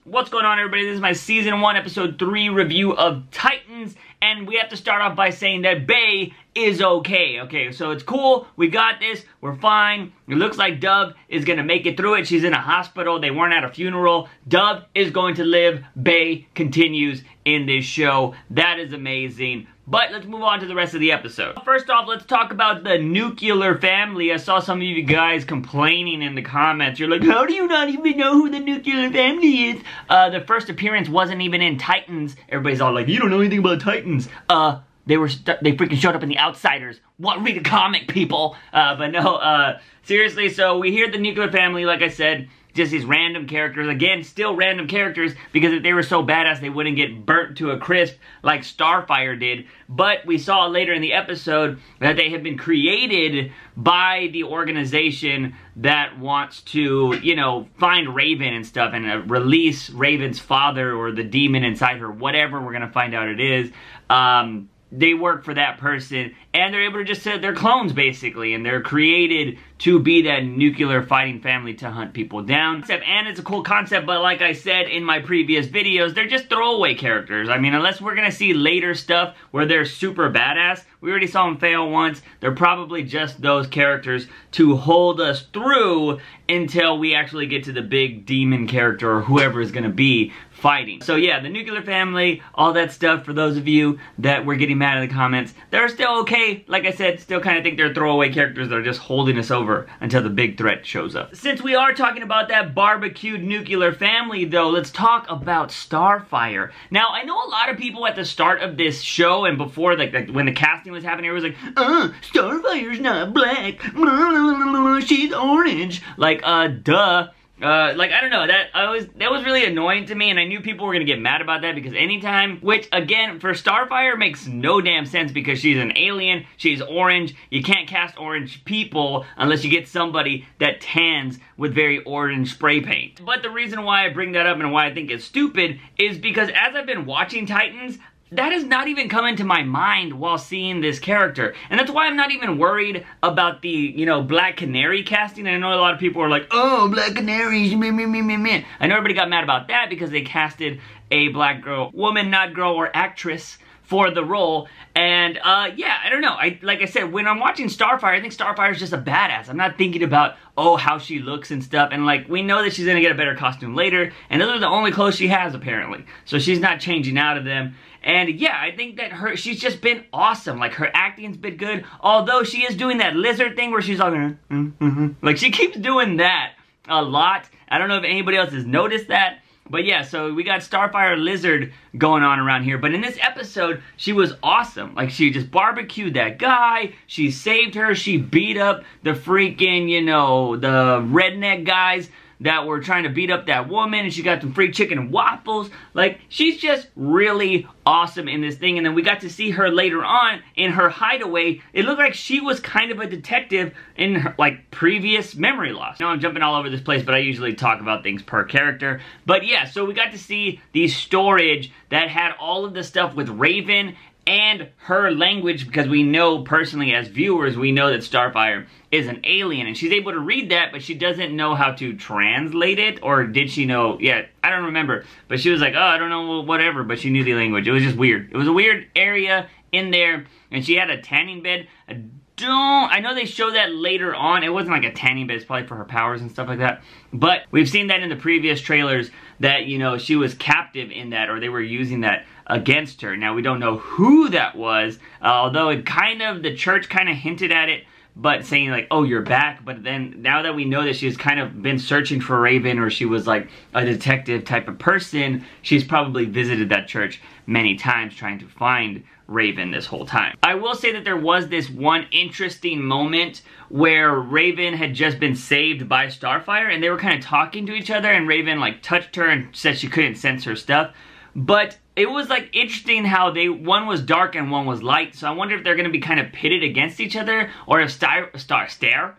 What's going on, everybody? This is my Season 1, Episode 3 review of Titans, and we have to start off by saying that Bay is okay. Okay, so it's cool. We got this. We're fine. It looks like Dove is going to make it through it. She's in a hospital. They weren't at a funeral. Dove is going to live. Bay continues in this show. That is amazing. But let's move on to the rest of the episode. First off, let's talk about the nuclear family. I saw some of you guys complaining in the comments. You're like, how do you not even know who the nuclear family is? The first appearance wasn't even in Titans. Everybody's all like, you don't know anything about Titans. They freaking showed up in The Outsiders. What? Read a comic, people. But no, seriously, so we hear the nuclear family, like I said, just these random characters. Again, still random characters, because if they were so badass, they wouldn't get burnt to a crisp like Starfire did. But we saw later in the episode that they have been created by the organization that wants to, you know, find Raven and stuff and release Raven's father or the demon inside her, whatever we're gonna find out it is. They work for that person, and they're able to just they're clones, basically, and they're created to be that nuclear fighting family to hunt people down. And it's a cool concept, but like I said in my previous videos, they're just throwaway characters. I mean, unless we're gonna see later stuff where they're super badass, we already saw them fail once, they're probably just those characters to hold us through until we actually get to the big demon character or whoever is gonna be fighting. So yeah, the nuclear family, all that stuff, for those of you that were getting mad in the comments, they're still okay. Like I said, still kind of think they're throwaway characters that are just holding us over until the big threat shows up. Since we are talking about that barbecued nuclear family though, let's talk about Starfire. Now, I know a lot of people at the start of this show and before, like when the casting was happening, it was like, Starfire's not black, she's orange. Like, duh. Like, I don't know, that was really annoying to me, and I knew people were gonna get mad about that, because anytime, which again, for Starfire makes no damn sense, because she's an alien, she's orange, you can't cast orange people unless you get somebody that tans with very orange spray paint. But the reason why I bring that up and why I think it's stupid is because as I've been watching Titans, that has not even come into my mind while seeing this character. And that's why I'm not even worried about the, you know, Black Canary casting. And I know a lot of people are like, oh, Black Canaries, meh, meh, meh, meh, meh. I know everybody got mad about that because they casted a black girl, woman, not girl, or actress for the role. And yeah, I don't know. Like I said, when I'm watching Starfire, I think Starfire is just a badass. I'm not thinking about, oh, how she looks and stuff. And like, we know that she's gonna get a better costume later, and those are the only clothes she has apparently. So she's not changing out of them. And yeah, I think that she's just been awesome. Like, her acting's been good, although she is doing that lizard thing where she's like, like, she keeps doing that a lot. I don't know if anybody else has noticed that. But yeah, so we got Starfire Lizard going on around here. But in this episode, she was awesome. Like, she just barbecued that guy. She saved her. She beat up the freaking, you know, the redneck guys that were trying to beat up that woman. And she got some free chicken and waffles. Like, she's just really awesome in this thing. And then we got to see her later on in her hideaway. It looked like she was kind of a detective in her, like, previous memory loss. Now I'm jumping all over this place, but I usually talk about things per character. But yeah, so we got to see the storage that had all of the stuff with Raven and her language, because we know personally as viewers, we know that Starfire is an alien, and she's able to read that, but she doesn't know how to translate it. Or did she know? Yeah, I don't remember. But she was like, oh, I don't know, whatever, but she knew the language. It was just weird. It was a weird area in there, and she had a tanning bed. I know they show that later on. It wasn't like a tanning bed, it's probably for her powers and stuff like that. But we've seen that in the previous trailers that, you know, she was captive in that, or they were using that against her. Now, we don't know who that was, although it kind of, the church kind of hinted at it, but saying like, oh, you're back. But then, now that we know that she's kind of been searching for Raven, or she was like a detective type of person, she's probably visited that church many times trying to find Raven this whole time. I will say that there was this one interesting moment where Raven had just been saved by Starfire, and they were kind of talking to each other, and Raven like touched her and said she couldn't sense her stuff. But it was like interesting how one was dark and one was light, so I wonder if they're going to be kind of pitted against each other, or if Starfire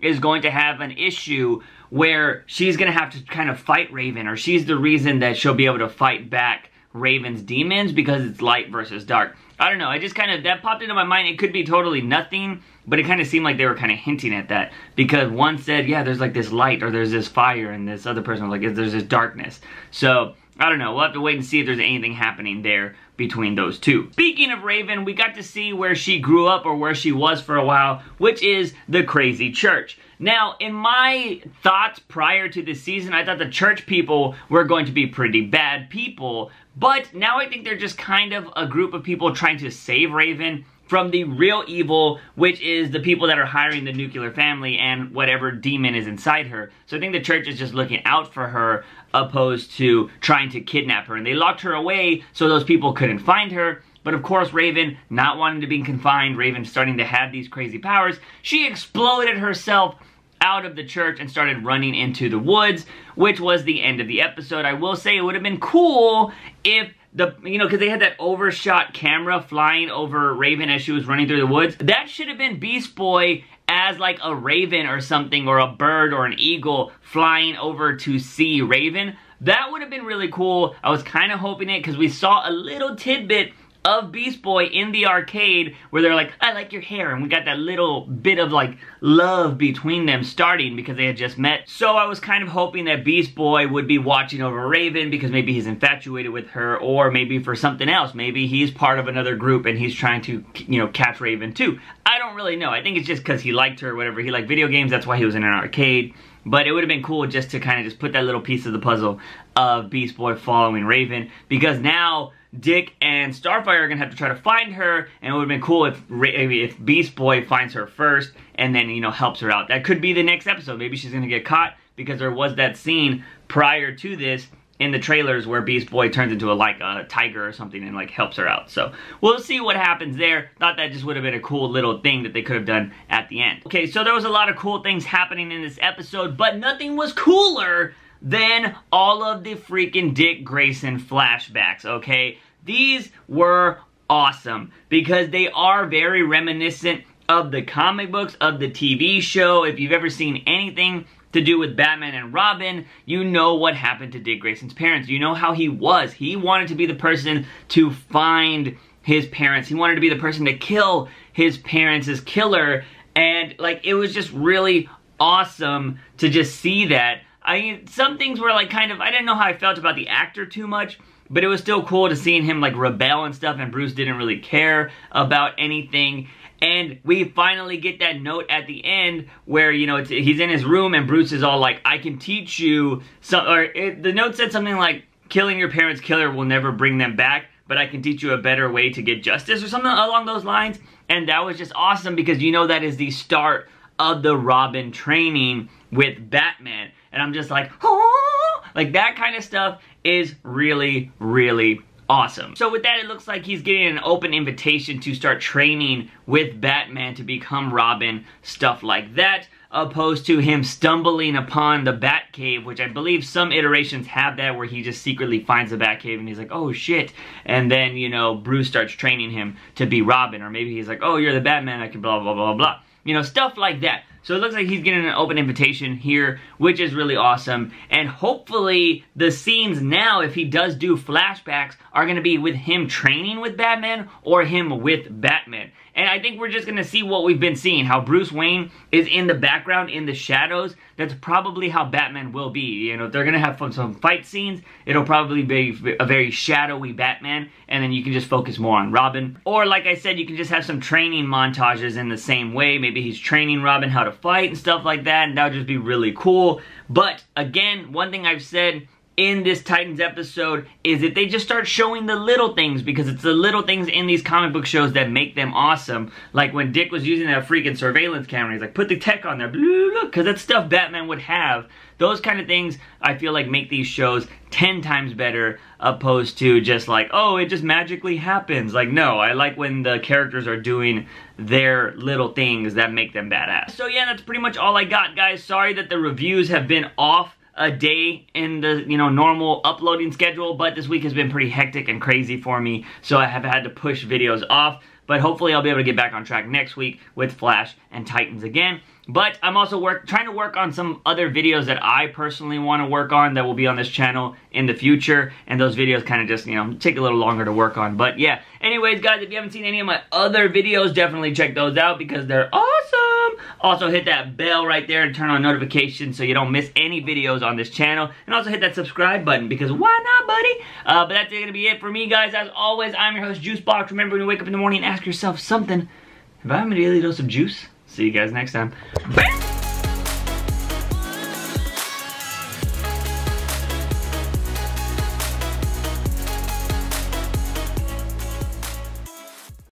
is going to have an issue where she's going to have to kind of fight Raven, or she's the reason that she'll be able to fight back Raven's demons because it's light versus dark. I don't know, I just kind of, that popped into my mind. It could be totally nothing, but it kind of seemed like they were kind of hinting at that, because one said, yeah, there's like this light, or there's this fire, and this other person was like, there's this darkness. So I don't know, we'll have to wait and see if there's anything happening there between those two. Speaking of Raven, we got to see where she grew up, or where she was for a while, which is the crazy church. Now, in my thoughts prior to this season, I thought the church people were going to be pretty bad people, but now I think they're just kind of a group of people trying to save Raven from the real evil, which is the people that are hiring the nuclear family and whatever demon is inside her. So I think the church is just looking out for her, opposed to trying to kidnap her. And they locked her away so those people couldn't find her. But of course, Raven, not wanting to be confined, Raven starting to have these crazy powers, she exploded herself out of the church and started running into the woods, which was the end of the episode. I will say it would have been cool if because they had that overshot camera flying over Raven as she was running through the woods. That should have been Beast Boy as like a raven or something, or a bird or an eagle flying over to see Raven. That would have been really cool. I was kind of hoping it, because we saw a little tidbit of Beast Boy in the arcade where they're like, I like your hair, and we got that little bit of like love between them starting because they had just met. So I was kind of hoping that Beast Boy would be watching over Raven because maybe he's infatuated with her, or maybe for something else. Maybe he's part of another group and he's trying to, catch Raven too. I don't really know. I think it's just because he liked her or whatever. He liked video games, that's why he was in an arcade. But it would have been cool just to kind of just put that little piece of the puzzle of Beast Boy following Raven, because now Dick and Starfire are going to have to try to find her, and it would have been cool if Beast Boy finds her first and then, helps her out. That could be the next episode. Maybe she's going to get caught, because there was that scene prior to this in the trailers where Beast Boy turns into a tiger or something and like helps her out. So we'll see what happens there. Thought that just would have been a cool little thing that they could have done at the end. Okay, so there was a lot of cool things happening in this episode, but nothing was cooler than all of the freaking Dick Grayson flashbacks, okay? These were awesome because they are very reminiscent of the comic books, of the TV show. If you've ever seen anything to do with Batman and Robin, you know what happened to Dick Grayson's parents. You know how he was. He wanted to be the person to find his parents. He wanted to be the person to kill his parents' killer. And like, it was just really awesome to just see that. I mean, some things were like kind of, I didn't know how I felt about the actor too much, but it was still cool to seeing him like rebel and stuff, and Bruce didn't really care about anything. And we finally get that note at the end where, he's in his room and Bruce is all like, I can teach you some, the note said something like, killing your parents' killer will never bring them back, but I can teach you a better way to get justice, or something along those lines. And that was just awesome, because that is the start of the Robin training with Batman. And I'm just like, oh! Like, that kind of stuff is really, really awesome. So with that, it looks like he's getting an open invitation to start training with Batman to become Robin, stuff like that, opposed to him stumbling upon the Batcave, which I believe some iterations have that, where he just secretly finds the Batcave and he's like, oh shit, and then, Bruce starts training him to be Robin, or maybe he's like, oh, you're the Batman, I can blah, blah, blah, blah. Stuff like that. So it looks like he's getting an open invitation here, which is really awesome. And hopefully the scenes now, if he does do flashbacks, are going to be with him training with Batman or him with Batman. And I think we're just going to see what we've been seeing, how Bruce Wayne is in the background, in the shadows. That's probably how Batman will be. If they're going to have some fight scenes, it'll probably be a very shadowy Batman, and then you can just focus more on Robin. Or like I said, you can just have some training montages in the same way. Maybe he's training Robin how to fight and stuff like that, and that would just be really cool. But again, one thing I've said in this Titans episode is that they just start showing the little things, because it's the little things in these comic book shows that make them awesome. Like when Dick was using that freaking surveillance camera, he's like, put the tech on there, because that's stuff Batman would have. Those kind of things, I feel like, make these shows 10 times better, opposed to just like, oh, it just magically happens. Like, no, I like when the characters are doing their little things that make them badass. So yeah, that's pretty much all I got, guys. Sorry that the reviews have been off a day in the, normal uploading schedule, but this week has been pretty hectic and crazy for me, so I have had to push videos off. But hopefully I'll be able to get back on track next week with Flash and Titans again. But I'm also trying to work on some other videos that I personally want to work on that will be on this channel in the future. And those videos kind of just, you know, take a little longer to work on. But yeah, anyways, guys, if you haven't seen any of my other videos, definitely check those out because they're awesome. Also, hit that bell right there and turn on notifications so you don't miss any videos on this channel. And also hit that subscribe button because why not, buddy? But that's going to be it for me, guys. As always, I'm your host, JUICEbox. Remember, when you wake up in the morning, ask yourself something. Have I had a daily dose of juice? See you guys next time. Bye.